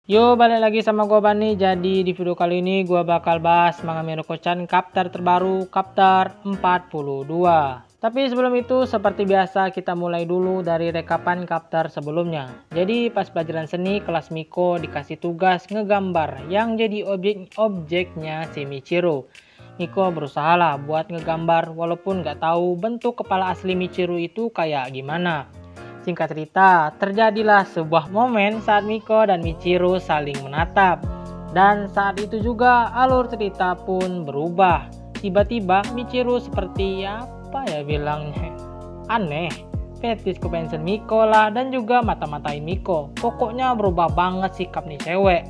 Yo, balik lagi sama gua Bani. Jadi di video kali ini gua bakal bahas manga Miruko-chan chapter terbaru, chapter 42. Tapi sebelum itu seperti biasa kita mulai dulu dari rekapan chapter sebelumnya. Jadi pas pelajaran seni kelas Miko dikasih tugas ngegambar yang jadi objeknya si Michiru. Miko berusaha lah buat ngegambar walaupun nggak tahu bentuk kepala asli Michiru itu kayak gimana. Singkat cerita, terjadilah sebuah momen saat Miko dan Michiru saling menatap. Dan saat itu juga alur cerita pun berubah. Tiba-tiba Michiru seperti apa ya bilangnya? Aneh. Fetis ke pensil Miko lah dan juga mata-matain Miko. Pokoknya berubah banget sikap nih cewek.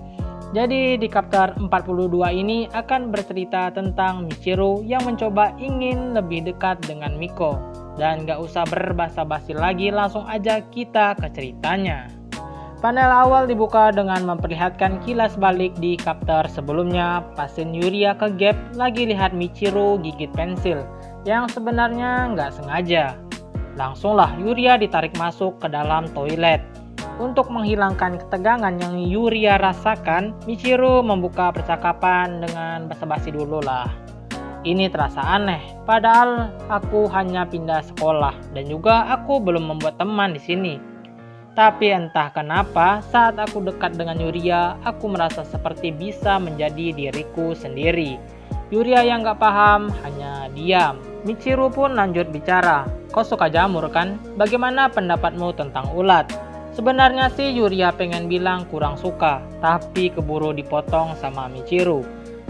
Jadi di chapter 42 ini akan bercerita tentang Michiru yang mencoba ingin lebih dekat dengan Miko. Dan gak usah berbasa-basi lagi, langsung aja kita ke ceritanya. Panel awal dibuka dengan memperlihatkan kilas balik di chapter sebelumnya. Pasien Yuria ke gap lagi lihat Michiru gigit pensil yang sebenarnya gak sengaja. Langsunglah Yuria ditarik masuk ke dalam toilet. Untuk menghilangkan ketegangan yang Yuria rasakan, Michiru membuka percakapan dengan basa-basi dulu lah. Ini terasa aneh, padahal aku hanya pindah sekolah dan juga aku belum membuat teman di sini. Tapi entah kenapa saat aku dekat dengan Yuria, aku merasa seperti bisa menjadi diriku sendiri. Yuria yang gak paham hanya diam. Michiru pun lanjut bicara. Kau suka jamur kan? Bagaimana pendapatmu tentang ulat? Sebenarnya sih Yuria pengen bilang kurang suka, tapi keburu dipotong sama Michiru.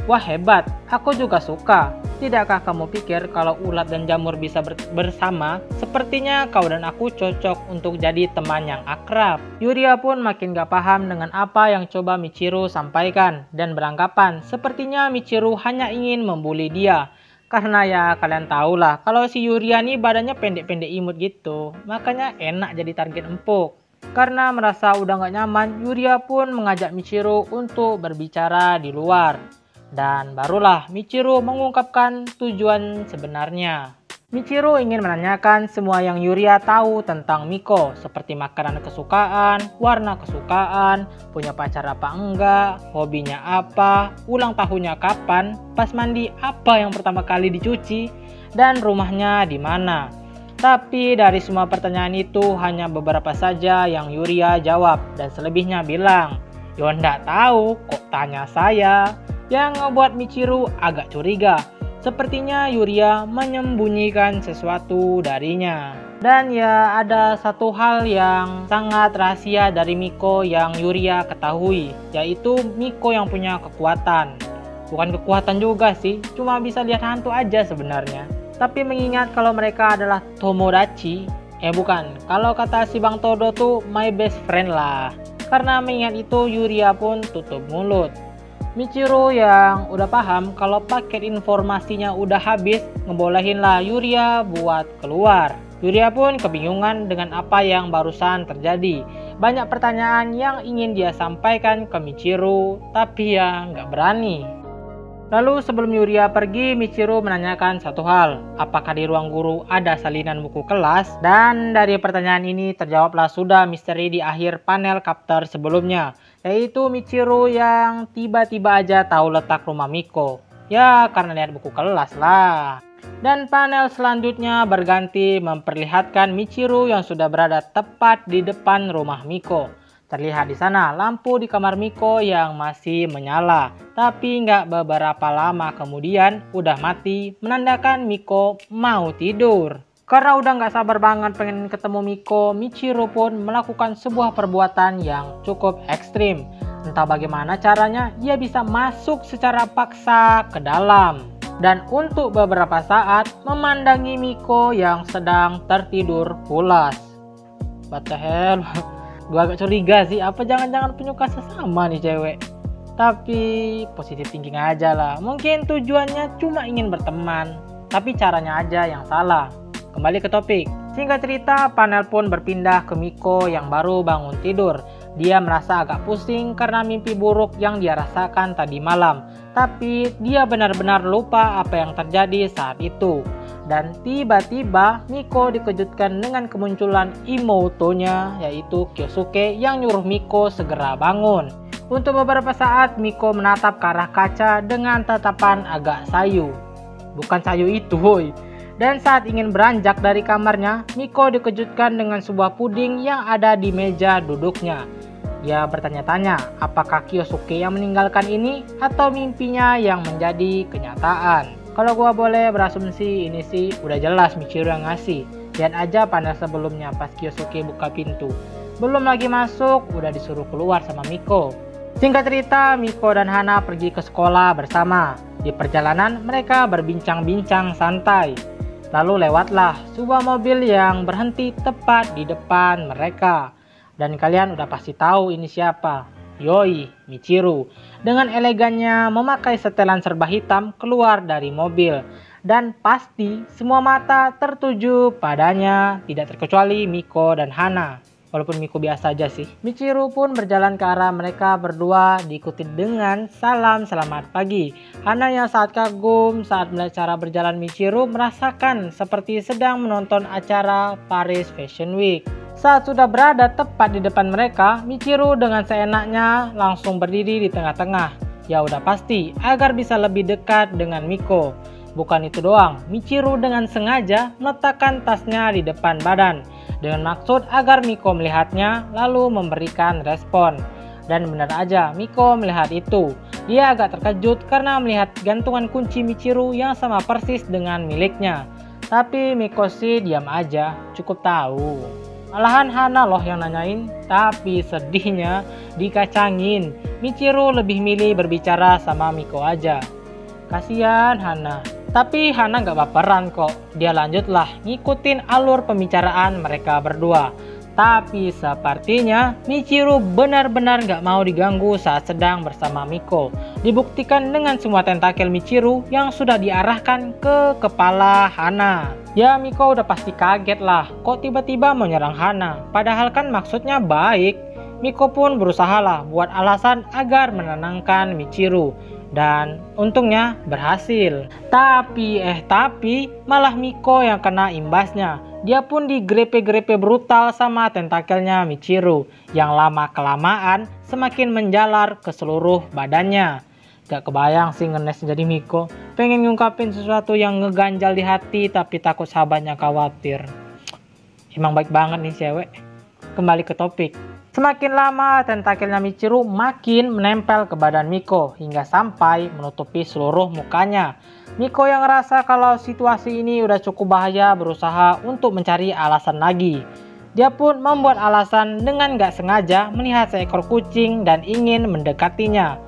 Wah hebat, aku juga suka. Tidakkah kamu pikir kalau ulat dan jamur bisa bersama? Sepertinya kau dan aku cocok untuk jadi teman yang akrab. Yuria pun makin gak paham dengan apa yang coba Michiru sampaikan dan beranggapan sepertinya Michiru hanya ingin membuli dia. Karena ya kalian tahulah kalau si Yuria nih badannya pendek-pendek imut gitu, makanya enak jadi target empuk. Karena merasa udah gak nyaman, Yuria pun mengajak Michiru untuk berbicara di luar. Dan barulah Michiru mengungkapkan tujuan sebenarnya. Michiru ingin menanyakan semua yang Yuria tahu tentang Miko, seperti makanan kesukaan, warna kesukaan, punya pacar apa enggak, hobinya apa, ulang tahunnya kapan, pas mandi apa yang pertama kali dicuci, dan rumahnya di mana. Tapi dari semua pertanyaan itu hanya beberapa saja yang Yuria jawab dan selebihnya bilang, "Yo ndak tahu, kok tanya saya?" Yang ngebuat Michiru agak curiga. Sepertinya Yuria menyembunyikan sesuatu darinya. Dan ya ada satu hal yang sangat rahasia dari Miko yang Yuria ketahui, yaitu Miko yang punya kekuatan. Bukan kekuatan juga sih, cuma bisa lihat hantu aja sebenarnya. Tapi mengingat kalau mereka adalah tomodachi, bukan, kalau kata si Bang Todo tuh my best friend lah. Karena mengingat itu Yuria pun tutup mulut. Michiru yang udah paham kalau paket informasinya udah habis, ngebolehin lah Yuria buat keluar. Yuria pun kebingungan dengan apa yang barusan terjadi. Banyak pertanyaan yang ingin dia sampaikan ke Michiru, tapi ya nggak berani. Lalu sebelum Yuria pergi, Michiru menanyakan satu hal, apakah di ruang guru ada salinan buku kelas? Dan dari pertanyaan ini terjawablah sudah misteri di akhir panel chapter sebelumnya, yaitu Michiru yang tiba-tiba aja tahu letak rumah Miko. Ya karena lihat buku kelas lah. Dan panel selanjutnya berganti memperlihatkan Michiru yang sudah berada tepat di depan rumah Miko. Terlihat di sana lampu di kamar Miko yang masih menyala, tapi nggak beberapa lama kemudian udah mati, menandakan Miko mau tidur. Karena udah nggak sabar banget pengen ketemu Miko, Michiru pun melakukan sebuah perbuatan yang cukup ekstrim. Entah bagaimana caranya, dia bisa masuk secara paksa ke dalam. Dan untuk beberapa saat memandangi Miko yang sedang tertidur pulas. What the hell? Gue agak curiga sih, apa jangan-jangan penyuka sesama nih cewek. Tapi positif thinking aja lah. Mungkin tujuannya cuma ingin berteman, tapi caranya aja yang salah. Kembali ke topik. Singkat cerita, panel pun berpindah ke Miko yang baru bangun tidur. Dia merasa agak pusing karena mimpi buruk yang dia rasakan tadi malam. Tapi dia benar-benar lupa apa yang terjadi saat itu. Dan tiba-tiba Miko dikejutkan dengan kemunculan Imoto-nya, yaitu Kyosuke yang nyuruh Miko segera bangun. Untuk beberapa saat Miko menatap ke arah kaca dengan tatapan agak sayu. Bukan sayu itu woi. Dan saat ingin beranjak dari kamarnya, Miko dikejutkan dengan sebuah puding yang ada di meja duduknya. Dia bertanya-tanya apakah Kyosuke yang meninggalkan ini atau mimpinya yang menjadi kenyataan. Kalau gua boleh berasumsi, ini sih udah jelas Michiru yang ngasih. Lihat aja panel sebelumnya pas Kyosuke buka pintu. Belum lagi masuk, udah disuruh keluar sama Miko. Singkat cerita, Miko dan Hana pergi ke sekolah bersama. Di perjalanan, mereka berbincang-bincang santai. Lalu lewatlah sebuah mobil yang berhenti tepat di depan mereka. Dan kalian udah pasti tahu ini siapa. Yoi, Michiru. Dengan elegannya memakai setelan serba hitam keluar dari mobil. Dan pasti semua mata tertuju padanya, tidak terkecuali Miko dan Hana. Walaupun Miko biasa aja sih. Michiru pun berjalan ke arah mereka berdua diikuti dengan salam selamat pagi. Hana yang saat kagum saat melihat cara berjalan Michiru merasakan seperti sedang menonton acara Paris Fashion Week. Saat sudah berada tepat di depan mereka, Michiru dengan seenaknya langsung berdiri di tengah-tengah. Ya udah pasti agar bisa lebih dekat dengan Miko. Bukan itu doang, Michiru dengan sengaja meletakkan tasnya di depan badan. Dengan maksud agar Miko melihatnya lalu memberikan respon. Dan benar aja Miko melihat itu. Dia agak terkejut karena melihat gantungan kunci Michiru yang sama persis dengan miliknya. Tapi Miko sih diam aja, cukup tahu. Malahan Hana loh yang nanyain, tapi sedihnya dikacangin. Michiru lebih milih berbicara sama Miko aja. Kasihan Hana. Tapi Hana gak baperan kok. Dia lanjutlah ngikutin alur pembicaraan mereka berdua. Tapi sepertinya Michiru benar-benar gak mau diganggu saat sedang bersama Miko. Dibuktikan dengan semua tentakel Michiru yang sudah diarahkan ke kepala Hana. Ya Miko udah pasti kaget lah. Kok tiba-tiba menyerang Hana? Padahal kan maksudnya baik. Miko pun berusaha lah buat alasan agar menenangkan Michiru. Dan untungnya berhasil. Tapi malah Miko yang kena imbasnya. Dia pun digrepe-grepe brutal sama tentakelnya Michiru yang lama-kelamaan semakin menjalar ke seluruh badannya. Gak kebayang sih ngenes jadi Miko. Pengen ngungkapin sesuatu yang ngeganjal di hati tapi takut sahabatnya khawatir. Emang baik banget nih cewek. Kembali ke topik. Semakin lama tentakelnya Michiru makin menempel ke badan Miko hingga sampai menutupi seluruh mukanya. Miko yang ngerasa kalau situasi ini udah cukup bahaya berusaha untuk mencari alasan lagi. Dia pun membuat alasan dengan gak sengaja melihat seekor kucing dan ingin mendekatinya.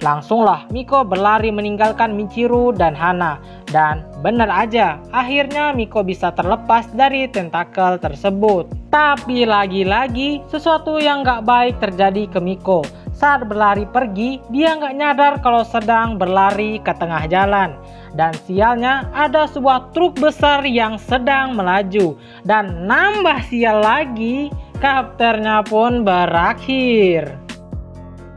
Langsunglah Miko berlari meninggalkan Michiru dan Hana. Dan benar aja, akhirnya Miko bisa terlepas dari tentakel tersebut. Tapi lagi-lagi sesuatu yang gak baik terjadi ke Miko. Saat berlari pergi, dia gak nyadar kalau sedang berlari ke tengah jalan. Dan sialnya ada sebuah truk besar yang sedang melaju. Dan nambah sial lagi, kapternya pun berakhir.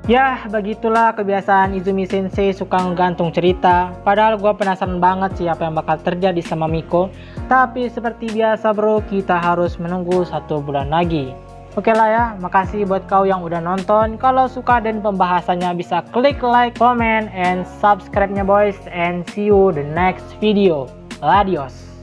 Ya, begitulah kebiasaan Izumi Sensei suka ngegantung cerita. Padahal gue penasaran banget sih apa yang bakal terjadi sama Miko. Tapi seperti biasa bro, kita harus menunggu 1 bulan lagi. Oke lah ya, makasih buat kau yang udah nonton. Kalau suka dan pembahasannya bisa klik like, comment, and subscribe-nya boys. And see you the next video. Adios.